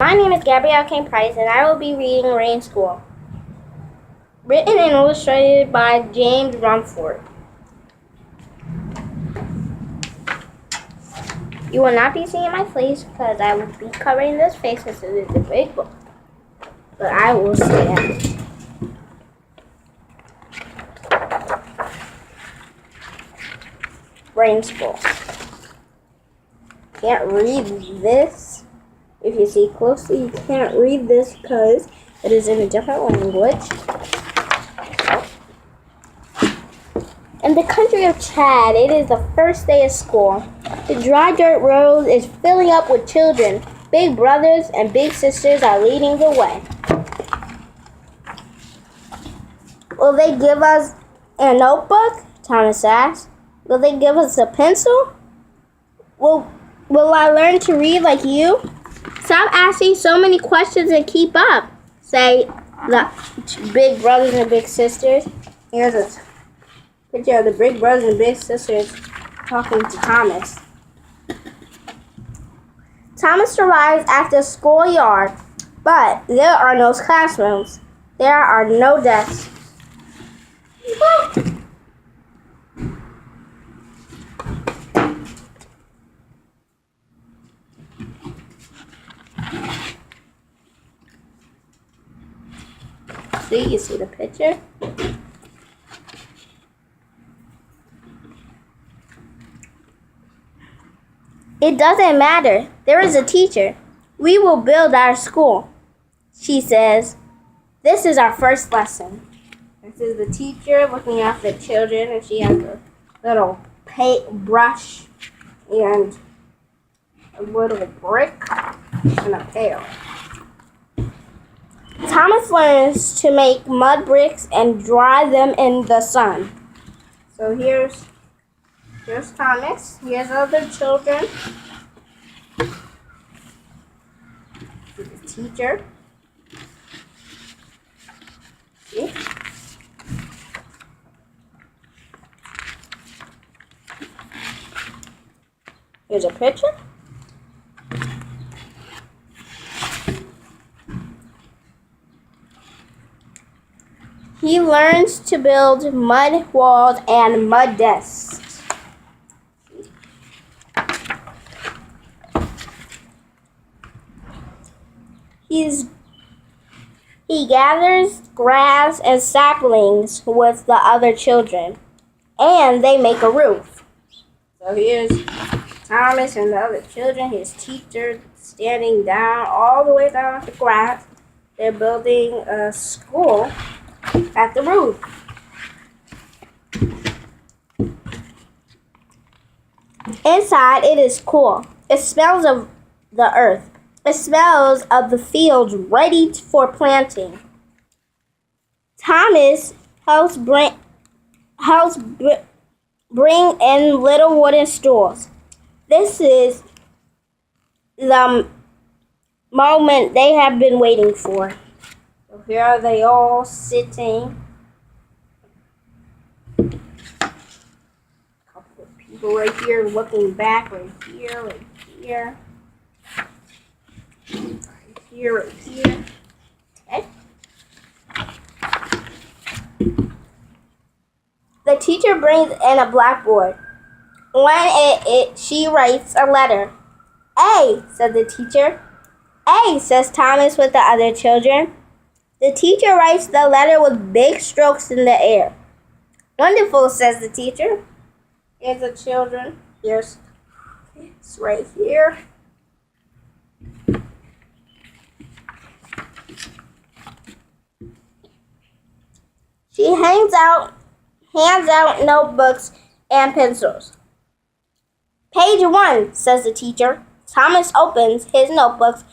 My name is Gabrielle Kane Price, and I will be reading Rain School. Written and illustrated by James Rumford. You will not be seeing my face because I will be covering this face because it is a big book. But I will say it. Rain School. Can't read this. If you see closely, you can't read this because it is in a different language. In the country of Chad, it is the first day of school. The dry dirt road is filling up with children. Big brothers and big sisters are leading the way. Will they give us a notebook? Thomas asked. Will they give us a pencil? Will I learn to read like you? Stop asking so many questions and keep up, say the big brothers and big sisters. Here's a picture of the big brothers and big sisters talking to Thomas. Thomas arrives at the schoolyard, but there are no classrooms. There are no desks. See, you see the picture? It doesn't matter. There is a teacher. We will build our school, she says. This is our first lesson. This is the teacher looking after the children, and she has a little paintbrush and a little brick and a pail. Thomas learns to make mud bricks and dry them in the sun. So here's Thomas. Here's other children. The teacher. See? Here's a picture. He learns to build mud walls and mud desks. He gathers grass and saplings with the other children, and they make a roof. So here's Thomas and the other children, his teacher standing down all the way down at the grass. They're building a school at the roof. Inside, it is cool. It smells of the earth. It smells of the fields ready for planting. Thomas helps bring in little wooden stools. This is the moment they have been waiting for. So here are they all sitting. A couple of people right here looking back, right here, right here. Right here, right here. Okay. The teacher brings in a blackboard. On she writes a letter. A, said the teacher. A, says Thomas with the other children. The teacher writes the letter with big strokes in the air. Wonderful, says the teacher. Here's the children. Here's it's right here. She hands out notebooks and pencils. Page 1, says the teacher. Thomas opens his notebook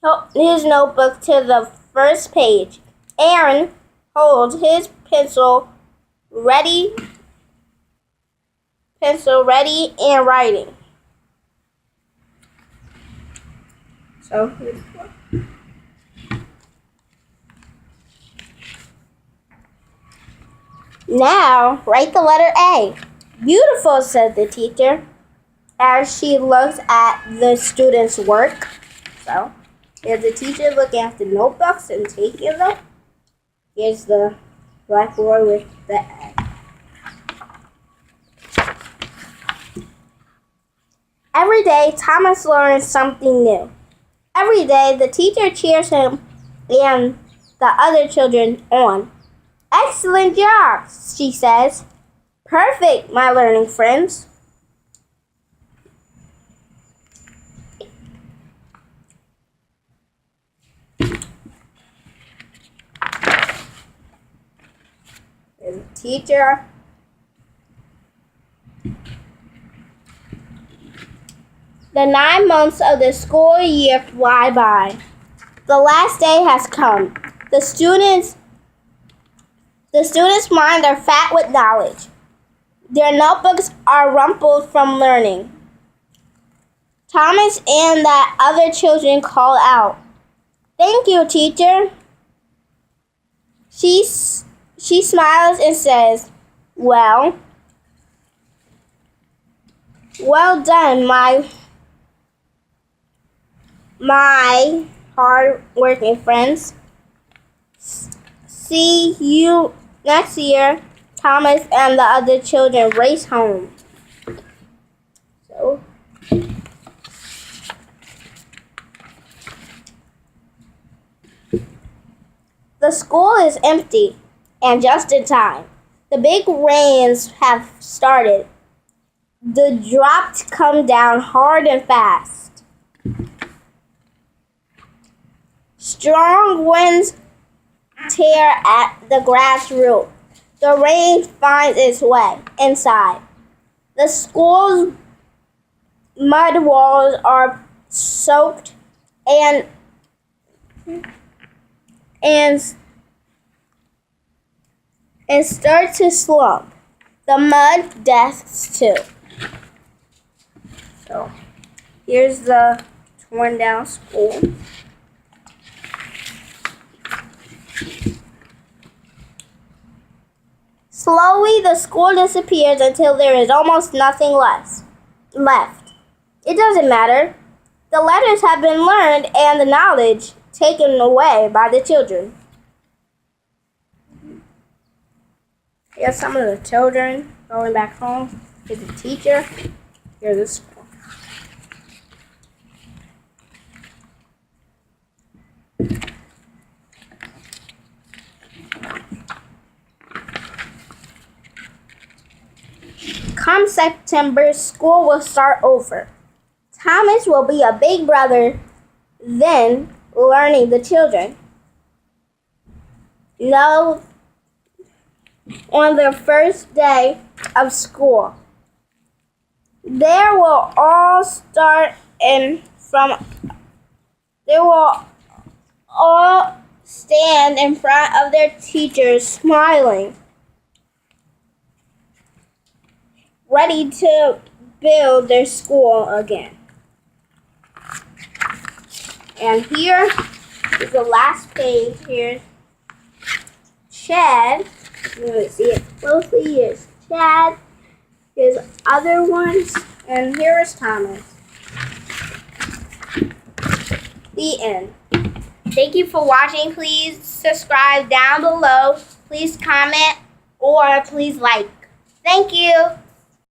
to the first page. Aaron holds his pencil ready and writing. So here's one. Now, write the letter A. Beautiful, said the teacher, as she looks at the student's work. So, Here's the teacher looking at the notebooks and taking them. Here's the blackboard with the egg. Every day, Thomas learns something new. Every day, the teacher cheers him and the other children on. Excellent job, she says. Perfect, my learning friends. There's a teacher. The 9 months of the school year fly by. The last day has come. The students' minds are fat with knowledge. Their notebooks are rumpled from learning. Thomas and the other children call out, "Thank you, teacher." She smiles and says, Well done, my hard-working friends. See you next year." Thomas and the other children race home. The school is empty, and just in time. The big rains have started. The drops come down hard and fast. Strong winds tear at the grass roof. The rain finds its way inside. The school's mud walls are soaked and start to slump. The mud desks too. So here's the torn down school. Slowly, the school disappears until there is almost nothing left. It doesn't matter. The letters have been learned and the knowledge taken away by the children. Here's some of the children going back home. Here's the teacher. Here's the school. Come September, school will start over. Thomas will be a big brother then, learning the children. No, on the first day of school, they will all stand in front of their teachers smiling, ready to build their school again. And here is the last page. Here's Chad. You can see it closely. Here's Chad. Here's other ones. And here is Thomas. The end. Thank you for watching. Please subscribe down below. Please comment or please like. Thank you.